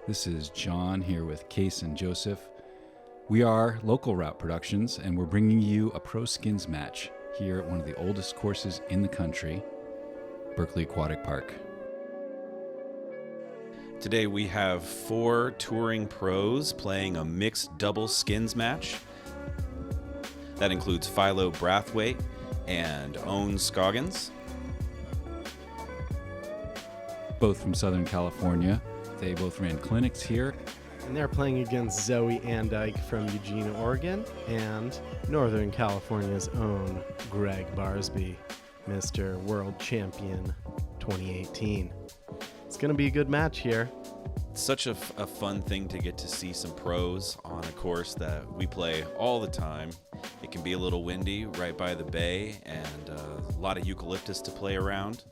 This is John here with Case and Joseph. We are Local Route Productions, and we're bringing you a pro skins match here at one of the oldest courses in the country, Berkeley Aquatic Park. Today we have 4 touring pros playing a mixed double skins match. That includes Philo Brathwaite and Ohn Scoggins. Both from Southern California. They both ran clinics here. And they're playing against Zoe Andyke from Eugene, Oregon, and Northern California's own Gregg Barsby, Mr. World Champion 2018. It's going to be a good match here. It's such a fun thing to get to see some pros on a course that we play all the time. It can be a little windy right by the bay, and a lot of eucalyptus to play around.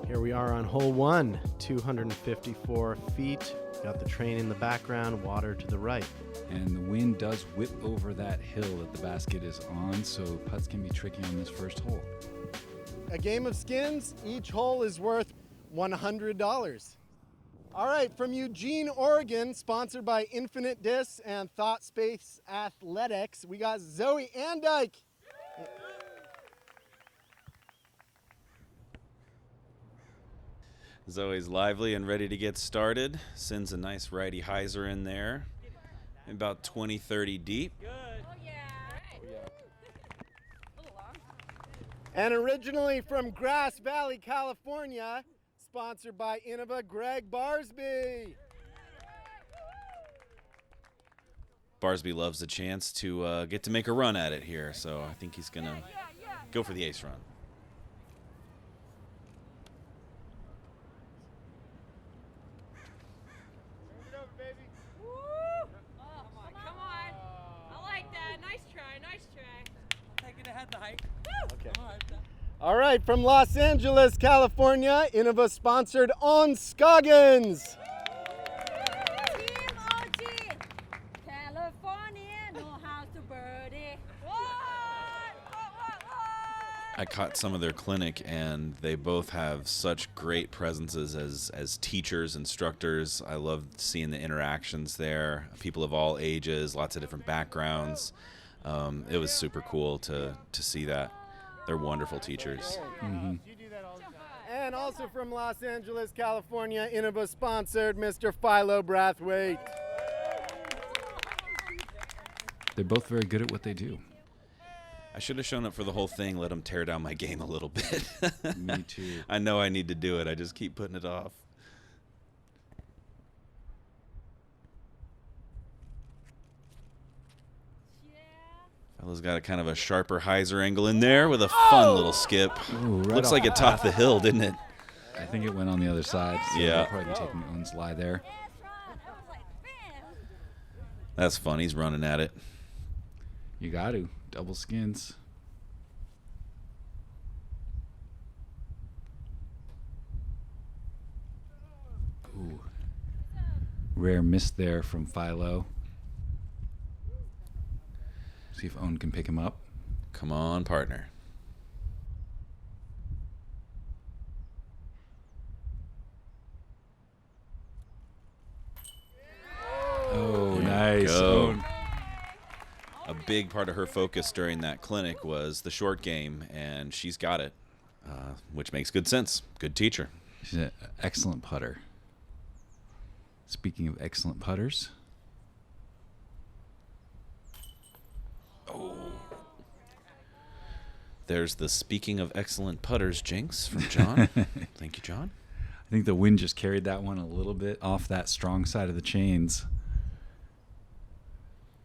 Here we are on hole 1, 254 feet. Got the train in the background, water to the right. And the wind does whip over that hill that the basket is on, so putts can be tricky on this first hole. A game of skins, each hole is worth $100. All right, from Eugene, Oregon, sponsored by Infinite Discs and Thought Space Athletics, we got Zoe Andyke. Zoe's lively and ready to get started. Sends a nice righty hyzer in there. About 20-30 deep. Good. Oh, yeah. A little long. And originally from Grass Valley, California, sponsored by Innova, Gregg Barsby. Barsby loves the chance to get to make a run at it here, so I think he's going to go for the ace run. All right, from Los Angeles, California, Innova sponsored Ohn Scoggins. Team OG. California know how to birdie. What? I caught some of their clinic, and they both have such great presences as teachers, instructors. I love seeing the interactions there. People of all ages, lots of different backgrounds. It was super cool to see that. They're wonderful teachers. Mm-hmm. And also from Los Angeles, California, Innova sponsored Mr. Philo Brathwaite. They're both very good at what they do. I should have shown up for the whole thing, let them tear down my game a little bit. Me too. I know I need to do it. I just keep putting it off. Fella's got a kind of a sharper hyzer angle in there with a fun little skip. Ooh, right Looks off like it topped the hill, didn't it? I think it went on the other side, so Yeah. they'll probably be taking Ohn's lie there. That's fun. He's running at it. You got to. Double skins. Ooh. Rare miss there from Philo. See if Ohn can pick him up. Come on, partner. Oh, There you nice. go. Ohn. A big part of her focus during that clinic was the short game, and she's got it, which makes good sense. Good teacher. She's an excellent putter. Speaking of excellent putters. There's the speaking of excellent putters jinx from John. Thank you, John. I think the wind just carried that one a little bit off that strong side of the chains.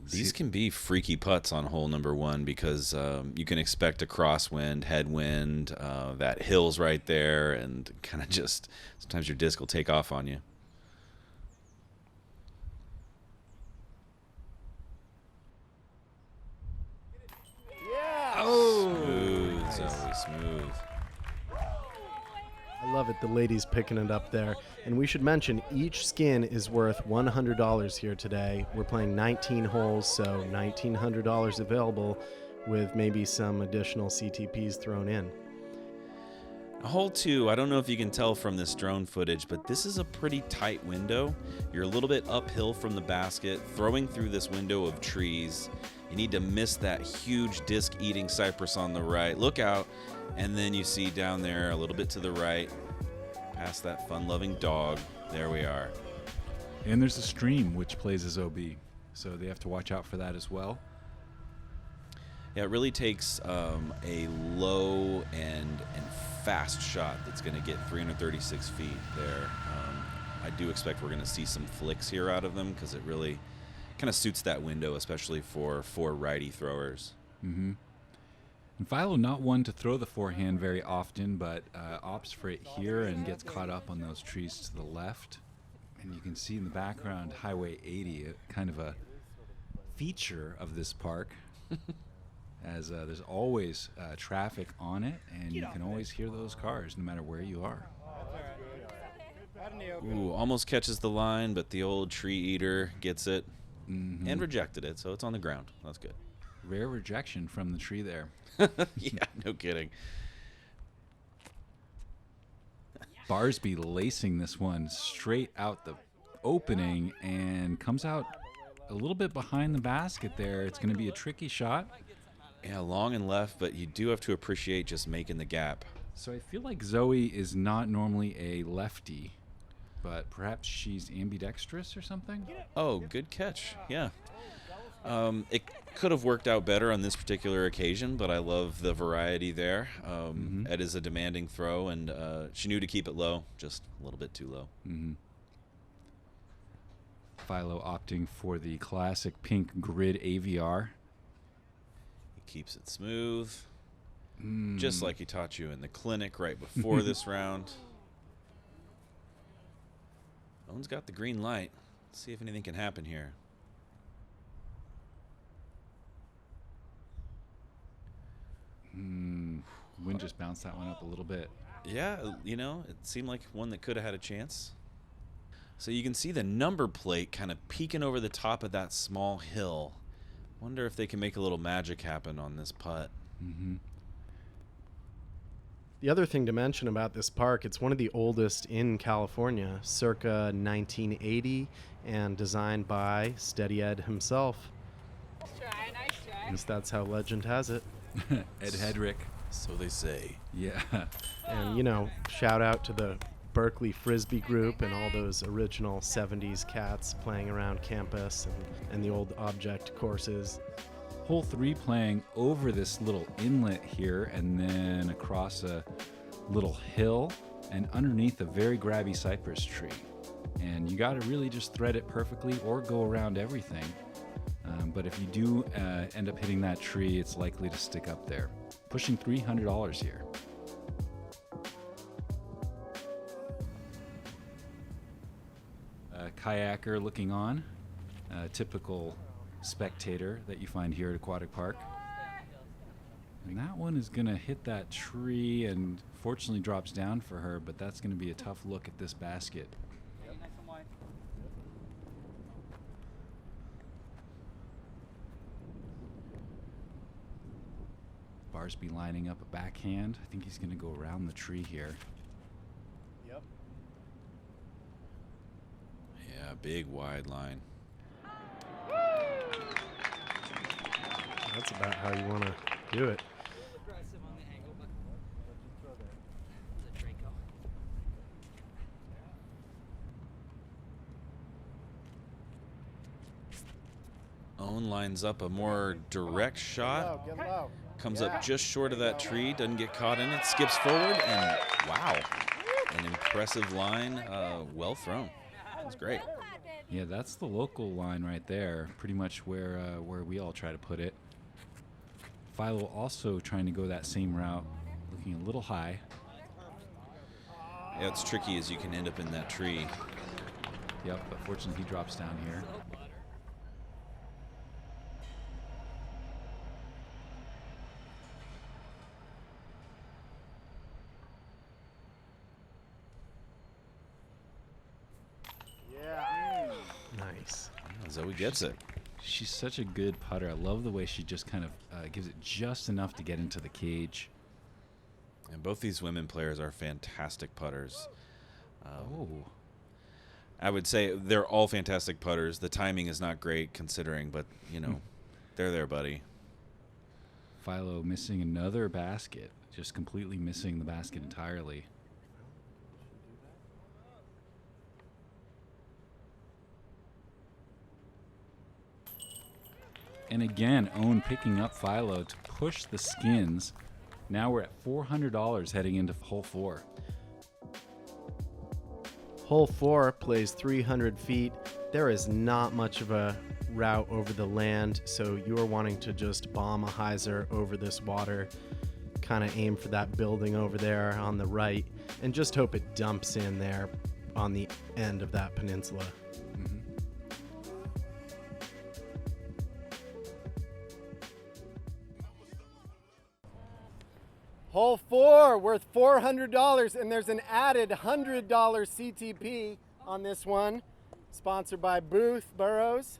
These can be freaky putts on hole number 1 because you can expect a crosswind, headwind, that hill's right there, and kind of just sometimes your disc will take off on you. Smooth, Zoe, smooth. I love it. The ladies picking it up there. And we should mention each skin is worth $100 here today. We're playing 19 holes, so $1,900 available with maybe some additional CTPs thrown in. Hole 2, I don't know if you can tell from this drone footage, but this is a pretty tight window. You're a little bit uphill from the basket, throwing through this window of trees. You need to miss that huge disc-eating cypress on the right. Look out, and then you see down there a little bit to the right, past that fun-loving dog. There we are. And there's a stream which plays as OB, so they have to watch out for that as well. Yeah, it really takes a low and fast shot that's going to get 336 feet there. I do expect we're going to see some flicks here out of them because it really kind of suits that window, especially for righty throwers. Mm-hmm. And Philo, not one to throw the forehand very often, but opts for it here and gets caught up on those trees to the left. And you can see in the background Highway 80, kind of a feature of this park. As there's always traffic on it, and you can always hear those cars no matter where you are. Ooh, almost catches the line, but the old tree eater gets it and rejected it, so it's on the ground. That's good. Rare rejection from the tree there. Yeah, no kidding. Barsby lacing this one straight out the opening and comes out a little bit behind the basket there. It's going to be a tricky shot. Yeah, long and left, but you do have to appreciate just making the gap. So I feel like Zoe is not normally a lefty, but perhaps she's ambidextrous or something? Oh, good catch. Yeah. It could have worked out better on this particular occasion, but I love the variety there. It is a demanding throw, and she knew to keep it low, just a little bit too low. Philo opting for the classic pink grid AVR. Keeps it smooth, just like he taught you in the clinic right before this round. Ohn's got the green light. Let's see if anything can happen here. Wind just bounced that one up a little bit. Yeah, you know, it seemed like one that could have had a chance. So you can see the number plate kind of peeking over the top of that small hill. Wonder if they can make a little magic happen on this putt. The other thing to mention about this park, it's one of the oldest in California, circa 1980, and designed by Steady Ed himself. Nice try. At least that's how legend has it. Ed Hedrick. So they say. Yeah. And, you know, shout out to the Berkeley Frisbee group and all those original 70s cats playing around campus and the old object courses. Hole 3 playing over this little inlet here and then across a little hill and underneath a very grabby cypress tree. And you got to really just thread it perfectly or go around everything. But if you do end up hitting that tree, it's likely to stick up there. Pushing $300 here. Kayaker looking on, typical spectator that you find here at Aquatic Park. And that one is going to hit that tree and fortunately drops down for her, but that's going to be a tough look at this basket. Barsby lining up a backhand. I think he's going to go around the tree here. Yeah, big wide line. That's about how you want to do it. Ohn lines up a more direct shot. Get low. Comes up just short of that tree, doesn't get caught in it, skips forward, and wow, an impressive line, well thrown. That was great. Yeah, that's the local line right there, pretty much where we all try to put it. Philo also trying to go that same route, looking a little high. Yeah, it's tricky as you can end up in that tree. Yep, but fortunately he drops down here. Nice. Yeah, Zoe gets it. She's such a good putter. I love the way she just kind of gives it just enough to get into the cage. And both these women players are fantastic putters. I would say they're all fantastic putters. The timing is not great considering, but, you know, they're there, buddy. Philo missing another basket, just completely missing the basket entirely. And again, Ohn picking up Philo to push the skins. Now we're at $400 heading into hole 4. Hole 4 plays 300 feet. There is not much of a route over the land, so you are wanting to just bomb a hyzer over this water. Kind of aim for that building over there on the right, and just hope it dumps in there on the end of that peninsula. Hole 4 worth $400, and there's an added $100 CTP on this one, sponsored by Booth Burrows.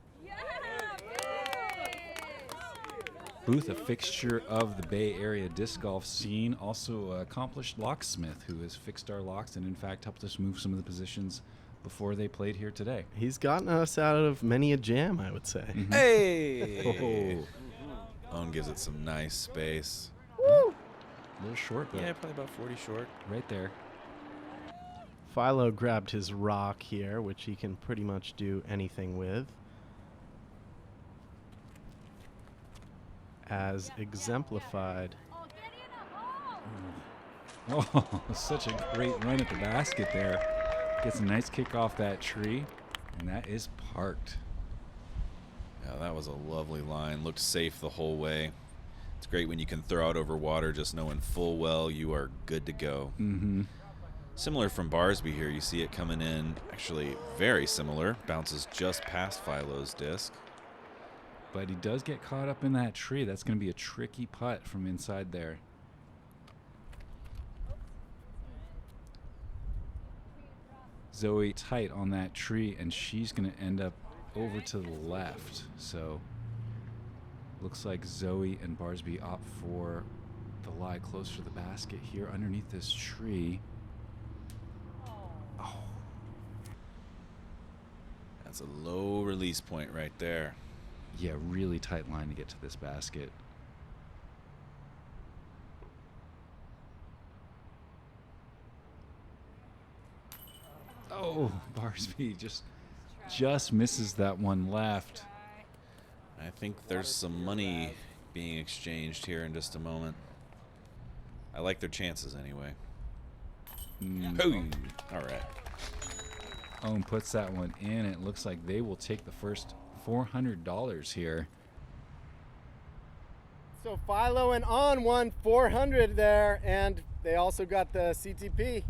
Booth, a fixture of the Bay Area disc golf scene, also an accomplished locksmith who has fixed our locks and in fact helped us move some of the positions before they played here today. He's gotten us out of many a jam, I would say. Hey! Ohn gives it some nice space. A little short, but Yeah, probably about 40 short. right there. Philo grabbed his rock here, which he can pretty much do anything with, as exemplified. Oh, such a great run at the basket there. Gets a nice kick off that tree, and that is parked. Yeah, that was a lovely line. Looked safe the whole way. It's great when you can throw out over water just knowing full well you are good to go. Similar from Barsby here. You see it coming in, actually very similar. Bounces just past Philo's disc. But he does get caught up in that tree. That's going to be a tricky putt from inside there. Zoe tight on that tree, and she's going to end up over to the left. So looks like Zoe and Barsby opt for the lie closer to the basket here underneath this tree. Oh. That's a low release point right there. Yeah, really tight line to get to this basket. Oh, Barsby just misses that one left. I think there's some money being exchanged here in just a moment. I like their chances anyway. All right. Ohn puts that one in. It looks like they will take the first $400 here. So Philo and Ohn won 400 there, and they also got the CTP.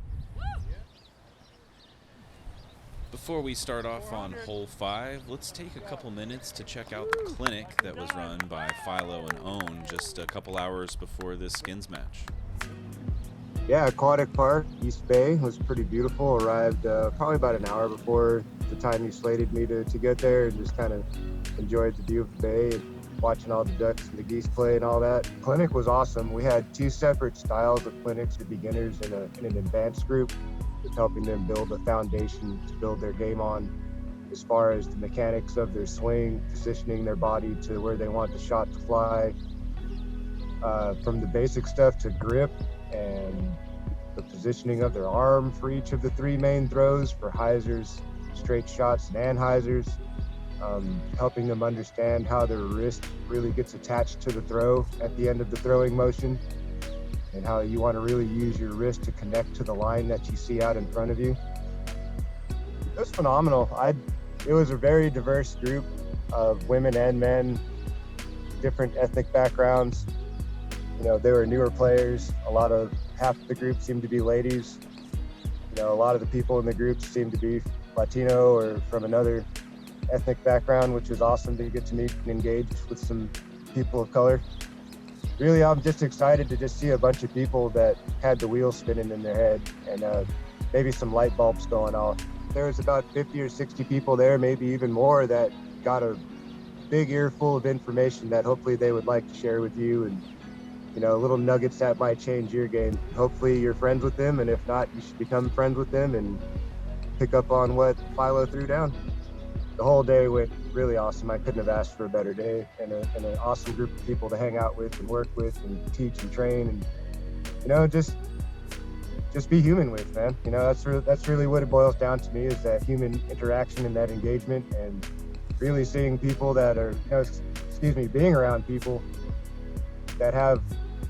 Before we start off on hole 5, let's take a couple minutes to check out the clinic that was run by Philo and Ohn just a couple hours before this skins match. Yeah, Aquatic Park, East Bay was pretty beautiful. Arrived probably about an hour before the time you slated me to get there, and just kind of enjoyed the view of the bay and watching all the ducks and the geese play and all that. Clinic was awesome. We had 2 separate styles of clinics, the beginners and an advanced group, just helping them build a foundation to build their game on as far as the mechanics of their swing, positioning their body to where they want the shot to fly, from the basic stuff to grip and the positioning of their arm for each of the 3 main throws for hyzers, straight shots, and anhyzers, helping them understand how their wrist really gets attached to the throw at the end of the throwing motion, and how you want to really use your wrist to connect to the line that you see out in front of you. It was phenomenal. It was a very diverse group of women and men, different ethnic backgrounds. You know, there were newer players. Half of the group seemed to be ladies. You know, a lot of the people in the group seemed to be Latino or from another ethnic background, which was awesome to get to meet and engage with some people of color. Really, I'm just excited to just see a bunch of people that had the wheels spinning in their head and maybe some light bulbs going off. There was about 50 or 60 people there, maybe even more, that got a big earful of information that hopefully they would like to share with you and little nuggets that might change your game. Hopefully you're friends with them, and if not, you should become friends with them and pick up on what Philo threw down. The whole day went really awesome. I couldn't have asked for a better day, and an awesome group of people to hang out with and work with and teach and train, and just be human with, man. That's really what it boils down to me, is that human interaction and that engagement, and really seeing people that are, being around people that have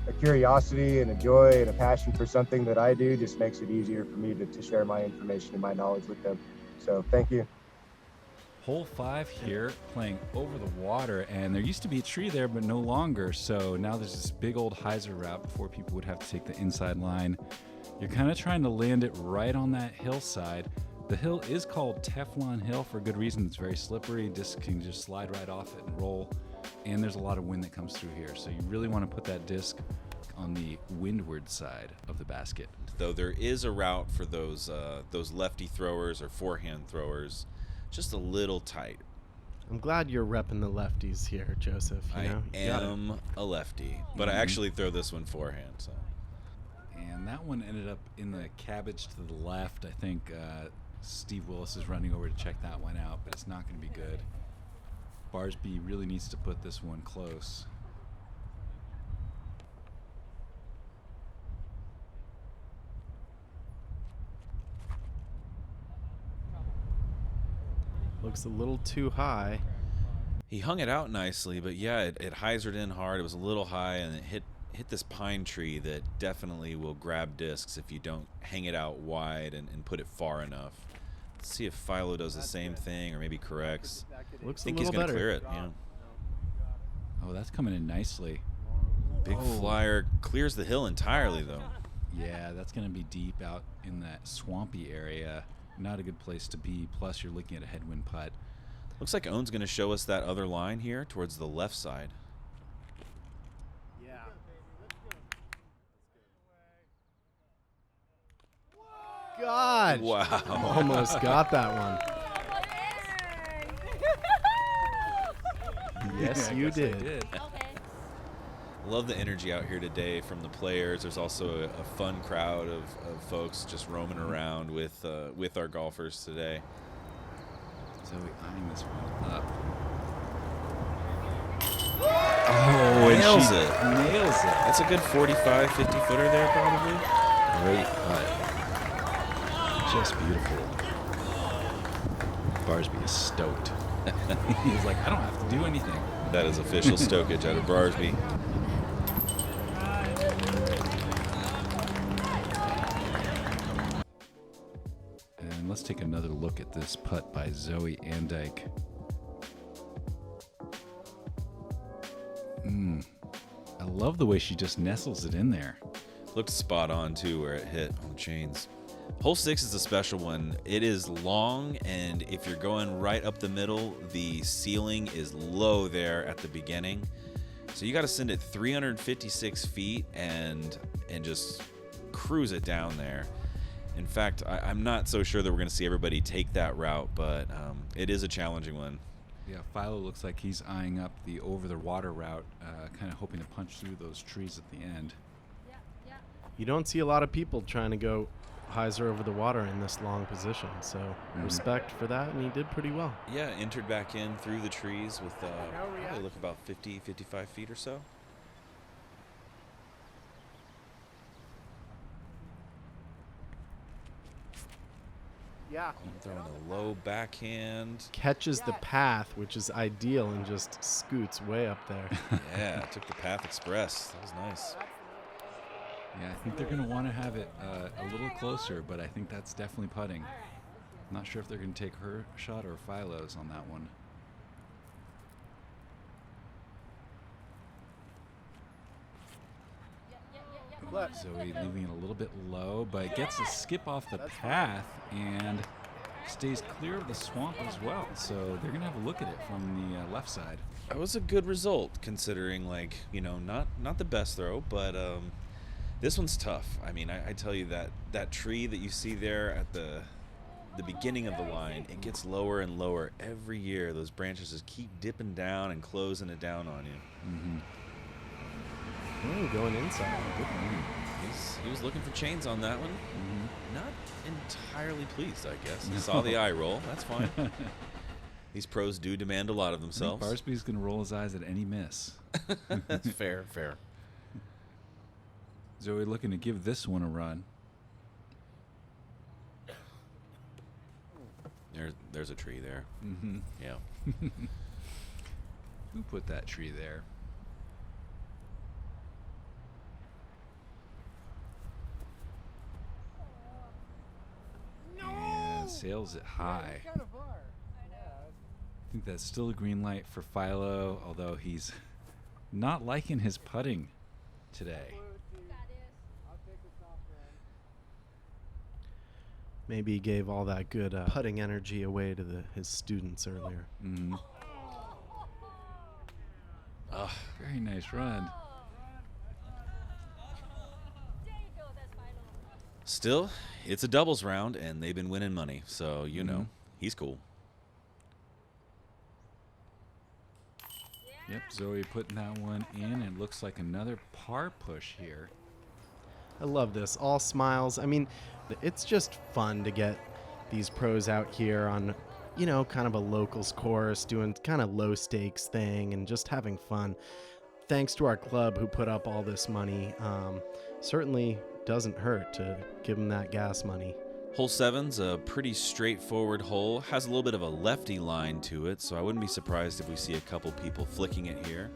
a curiosity and a joy and a passion for something that I do just makes it easier for me to share my information and my knowledge with them. So thank you. Hole 5 here, playing over the water, and there used to be a tree there, but no longer. So now there's this big old hyzer route. Before, people would have to take the inside line. You're kind of trying to land it right on that hillside. The hill is called Teflon Hill for a good reason. It's very slippery. Disc can just slide right off it and roll. And there's a lot of wind that comes through here. So you really want to put that disc on the windward side of the basket. Though there is a route for those lefty throwers or forehand throwers, just a little tight. I'm glad you're repping the lefties here, Joseph. I am a lefty, but I actually throw this one forehand. So. And that one ended up in the cabbage to the left. I think Steve Willis is running over to check that one out, but it's not going to be good. Barsby really needs to put this one close. Looks a little too high. He hung it out nicely, but yeah, it hyzered in hard. It was a little high, and it hit this pine tree that definitely will grab discs if you don't hang it out wide and put it far enough. Let's see if Philo does the same thing or maybe corrects. Looks I think a he's little going to better. clear it. Yeah. Oh, that's coming in nicely. Big flyer clears the hill entirely, though. Yeah, that's going to be deep out in that swampy area. Not a good place to be. Plus, you're looking at a headwind putt. Looks like Ohn's going to show us that other line here towards the left side. Yeah. God. Wow. Almost got that one. Yes, I you guess I did. Okay. Love the energy out here today from the players. There's also a fun crowd of folks just roaming around with our golfers today. Zoe eyeing this one up. Oh, and Nails she it. Nails it. That's a good 45, 50 footer there probably. Great putt. Just beautiful. Barsby is stoked. He's like, I don't have to do anything. That is official stokage out of Barsby. And let's take another look at this putt by Zoe Andyke. I love the way she just nestles it in there. Looked spot on too where it hit on the chains. Hole 6 is a special one. It is long, and if you're going right up the middle, the ceiling is low there at the beginning. So you got to send it 356 feet and just cruise it down there. In fact, I'm not so sure that we're going to see everybody take that route, but it is a challenging one. Yeah, Philo looks like he's eyeing up the over-the-water route, kind of hoping to punch through those trees at the end. Yeah, yeah. You don't see a lot of people trying to go hyzer over the water in this long position, so respect for that, and he did pretty well. Yeah, entered back in through the trees with probably look about 50, 55 feet or so. Yeah. Throwing a low backhand. Catches the path, which is ideal, and just scoots way up there. Yeah, took the Path Express. That was nice. Yeah, I think they're going to want to have it a little closer, but I think that's definitely putting. I'm not sure if they're going to take her shot or Philo's on that one. Zoe leaving it a little bit low, but gets a skip off the path and stays clear of the swamp as well. So they're going to have a look at it from the left side. That was a good result considering, like, not the best throw, but this one's tough. I mean, I tell you that tree that you see there at the beginning of the line, it gets lower and lower every year. Those branches just keep dipping down and closing it down on you. Mm-hmm. Ooh, going inside. Good one. He was looking for chains on that one. Mm-hmm. Not entirely pleased, I guess. He saw the eye roll. That's fine. These pros do demand a lot of themselves. Barsby's going to roll his eyes at any miss. That's fair, fair. Zoe looking to give this one a run. There's a tree there. Mm-hmm. Yeah. Who put that tree there? And sails it high. Kind of far. I think that's still a green light for Philo, although he's not liking his putting today. Maybe he gave all that good putting energy away to his students earlier. Mm-hmm. Very nice run. Still, it's a doubles round, and they've been winning money, so you know he's cool. Yep, Zoe putting that one in. It looks like another par push here. I love this. All smiles. I mean, it's just fun to get these pros out here on, you know, kind of a locals course, doing kind of low stakes thing and just having fun. Thanks to our club who put up all this money. Certainly doesn't hurt to give them that gas money. Hole 7's a pretty straightforward hole. Has a little bit of a lefty line to it, so I wouldn't be surprised if we see a couple people flicking it here.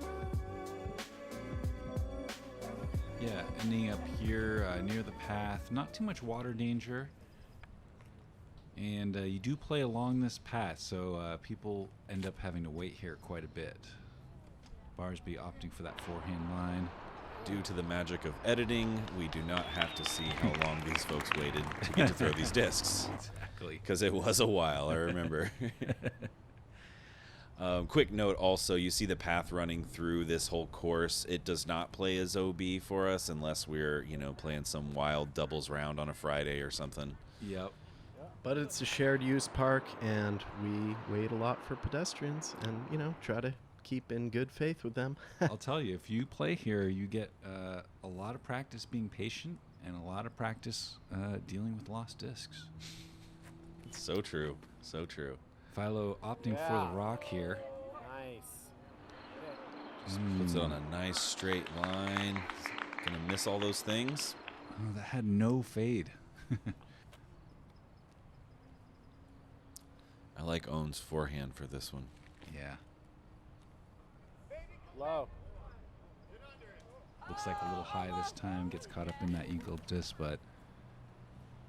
Yeah, ending up here near the path. Not too much water danger. And you do play along this path, so people end up having to wait here quite a bit. Barsby opting for that forehand line. Due to the magic of editing, we do not have to see how long these folks waited to get to throw these discs. Exactly. Because it was a while, I remember. Quick note also, you see the path running through this whole course. It does not play as OB for us unless we're, you know, playing some wild doubles round on a Friday or something. Yep. But it's a shared use park, and we wait a lot for pedestrians and, you know, try to keep in good faith with them. I'll tell you, if you play here, you get a lot of practice being patient and a lot of practice dealing with lost discs. So true. So true. Philo opting for the rock here. Nice. Just puts it on a nice straight line. Gonna miss all those things. Oh, that had no fade. I like Ohn's forehand for this one. Yeah. Low. Looks like a little high this time. Gets caught up in that eucalyptus, but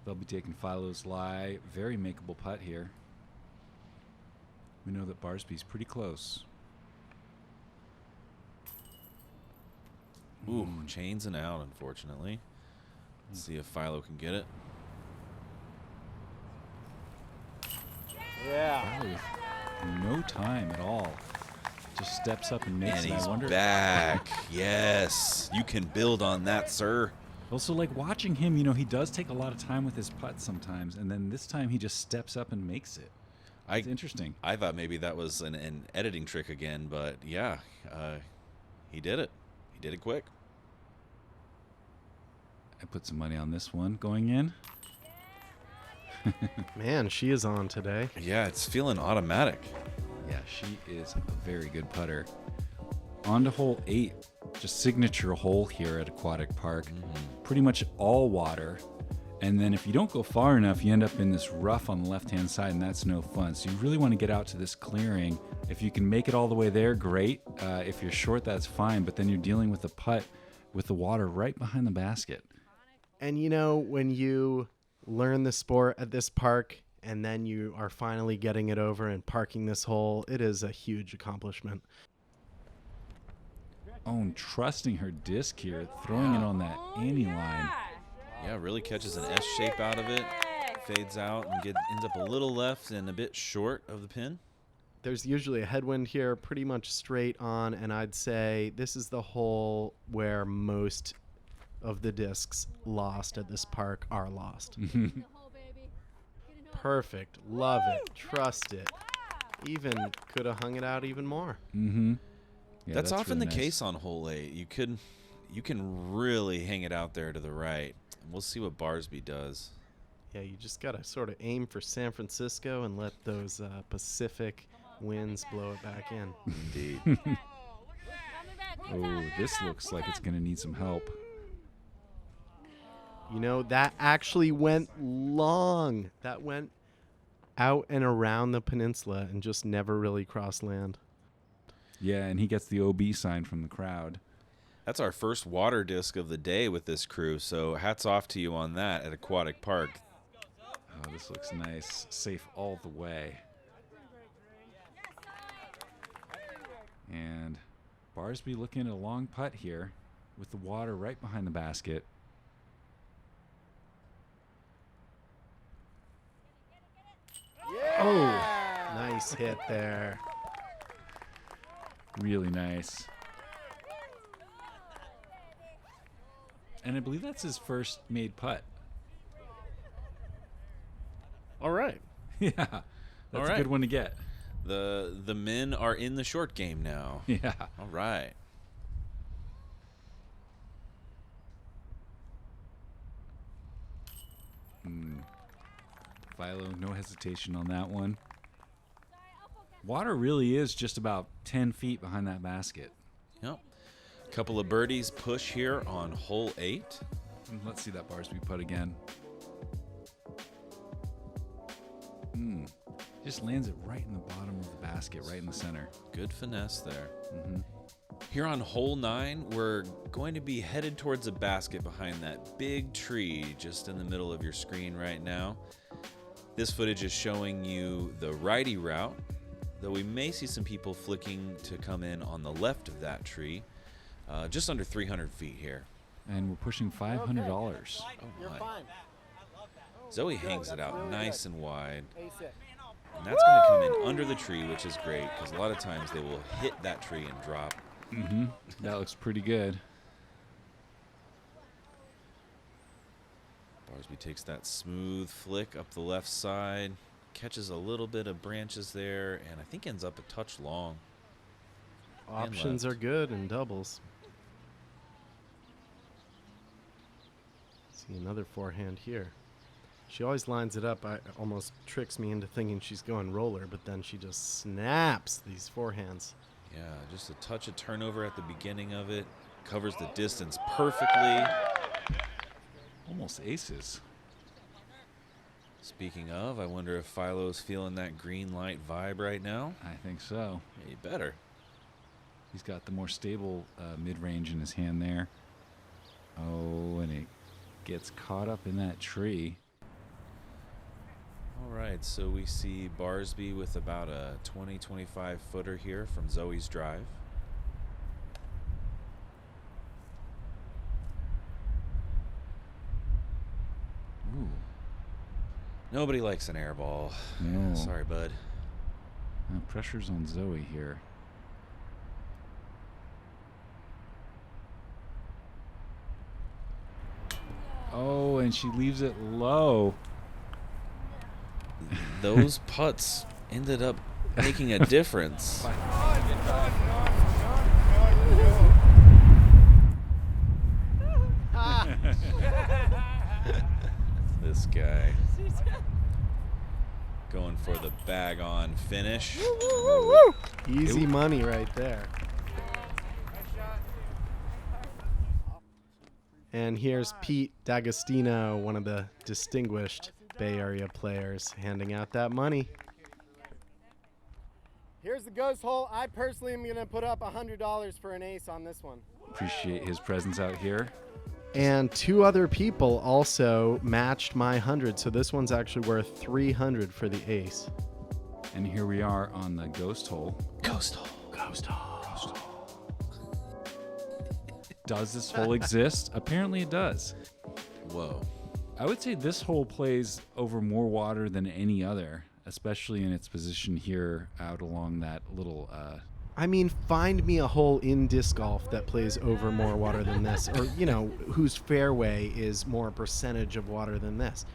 they'll be taking Philo's lie. Very makeable putt here. We know that Barsby's pretty close. Ooh, chains and out, unfortunately. Let's see if Philo can get it. Yeah. Philo with no time at all. Just steps up and makes And it. he's I wonder. back. Yes. You can build on that, sir. Also, like watching him, you know, he does take a lot of time with his putts sometimes, and then this time he just steps up and makes it. It's interesting. I thought maybe that was an editing trick again, but yeah, he did it. He did it quick. I put some money on this one going in. Man, she is on today. Yeah, it's feeling automatic. Yeah, she is a very good putter. On to hole 8, just signature hole here at Aquatic Park. Pretty much all water. And then if you don't go far enough, you end up in this rough on the left-hand side, and that's no fun. So you really want to get out to this clearing. If you can make it all the way there, great. If you're short, that's fine. But then you're dealing with a putt with the water right behind the basket. And you know, when you learn the sport at this park and then you are finally getting it over and parking this hole, it is a huge accomplishment. Ohn trusting her disc here, throwing it on that Annie line. Yeah, really catches an S shape out of it. Fades out and ends up a little left and a bit short of the pin. There's usually a headwind here, pretty much straight on, and I'd say this is the hole where most of the discs lost at this park are lost. Perfect. Love it. Trust it. Even could have hung it out even more. Mm-hmm. Yeah, that's often really the nice. case on hole 8. You could, you can really hang it out there to the right. We'll see what Barsby does. Yeah, you just got to sort of aim for San Francisco and let those Pacific winds blow it back in. Indeed. Oh, this looks like it's going to need some help. You know, that actually went long. That went out and around the peninsula and just never really crossed land. Yeah, and he gets the OB sign from the crowd. That's our first water disc of the day with this crew, so hats off to you on that at Aquatic Park. Oh, this looks nice. Safe all the way. And Barsby looking at a long putt here with the water right behind the basket. Oh, Nice hit there. really nice. And I believe that's his first made putt. All right. Yeah, that's All a right. good one to get. The men are in the short game now. Yeah. All right. Philo, no hesitation on that one. Water really is just about 10 feet behind that basket. Yep. Couple of birdies push here on hole 8. Let's see that Barsby putt again. Just lands it right in the bottom of the basket, right in the center. Good finesse there. Mm-hmm. Here on hole 9, we're going to be headed towards a basket behind that big tree just in the middle of your screen right now. This footage is showing you the righty route, though we may see some people flicking to come in on the left of that tree, just under 300 feet here. And we're pushing $500. Oh You're my. fine. Zoe hangs it That's out really nice good. and wide. Ace it. And that's going to come in under the tree, which is great because a lot of times they will hit that tree and drop. Mm-hmm. That looks pretty good. Barsby takes that smooth flick up the left side, catches a little bit of branches there, and I think ends up a touch long. Options are good in doubles. See another forehand here. She always lines it up. I almost tricks me into thinking she's going roller, but then she just snaps these forehands. Yeah, just a touch of turnover at the beginning of it. Covers the distance perfectly. Almost aces. Speaking of, I wonder if Philo's feeling that green light vibe right now. I think so. Yeah, you better. He's got the more stable mid-range in his hand there. Oh, and it gets caught up in that tree. All right, so we see Barsby with about a 20-25 footer here from Zoe's drive. Ooh. Nobody likes an air ball. No. Sorry, bud. Pressure's on Zoe here. Oh, and she leaves it low. Those putts ended up making a difference. This guy going for the bag on finish. Easy money right there. And here's Pete D'Agostino, one of the distinguished Bay Area players, handing out that money. Here's the ghost hole. I personally am going to put up $100 for an ace on this one. Appreciate his presence out here. And two other people also matched my 100, so this one's actually worth $300 for the ace. And here we are on the ghost hole. Ghost hole. Ghost hole. Ghost hole. Does this hole exist? Apparently it does. Whoa. I would say this hole plays over more water than any other, especially in its position here out along that little... I mean, find me a hole in disc golf that plays over more water than this, or, you know, whose fairway is more percentage of water than this.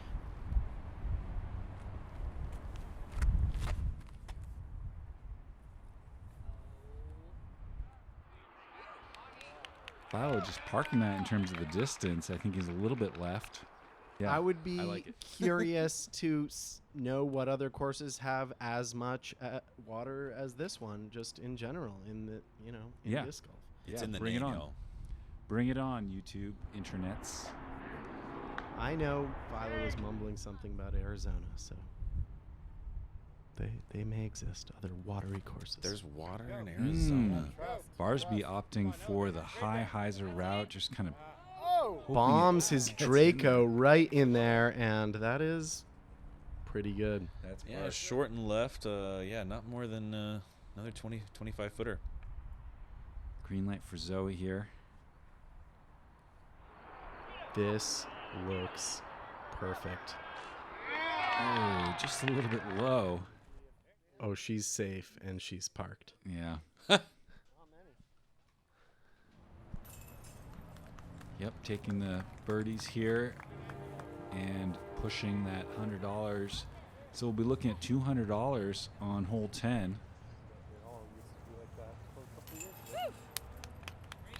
Philo just parking that in terms of the distance. I think he's a little bit left. Yeah, I would be like it. curious to know what other courses have as much water as this one, just in general, in the in disc golf. It's Yeah, in the bring name, it on. y'all. Bring it on, YouTube, internets. I know Philo was mumbling something about Arizona, so they may exist, other watery courses. There's water in Arizona. Barsby opting for the high hyzer route, just kind of bombs his Draco right in there, and that is pretty good. That's Yeah, short and left. Not more than another 25 footer. green light for Zoe here. This looks perfect. Oh, just a little bit low. Oh, she's safe and she's parked. Yeah. Yep, taking the birdies here and pushing that $100. So we'll be looking at $200 on hole 10.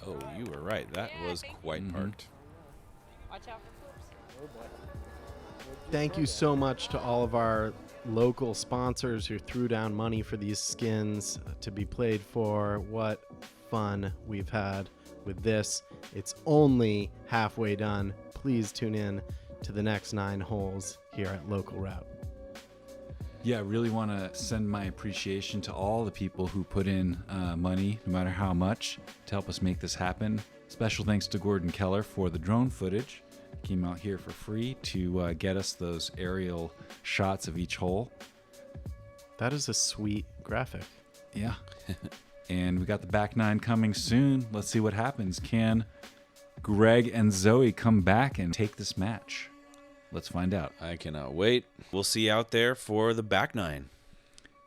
Oh, you were right. That was quite parked. Watch out for flips. Thank you so much to all of our local sponsors who threw down money for these skins to be played for. What fun we've had with this. It's only halfway done. Please tune in to the next 9 holes here at Local Route. Yeah, I really want to send my appreciation to all the people who put in money, no matter how much, to help us make this happen. Special thanks to Gordon Keller for the drone footage. He came out here for free to get us those aerial shots of each hole. That is a sweet graphic. Yeah. And we got the back 9 coming soon. Let's see what happens. Can Gregg and Zoe come back and take this match? Let's find out. I cannot wait. We'll see you out there for the back 9.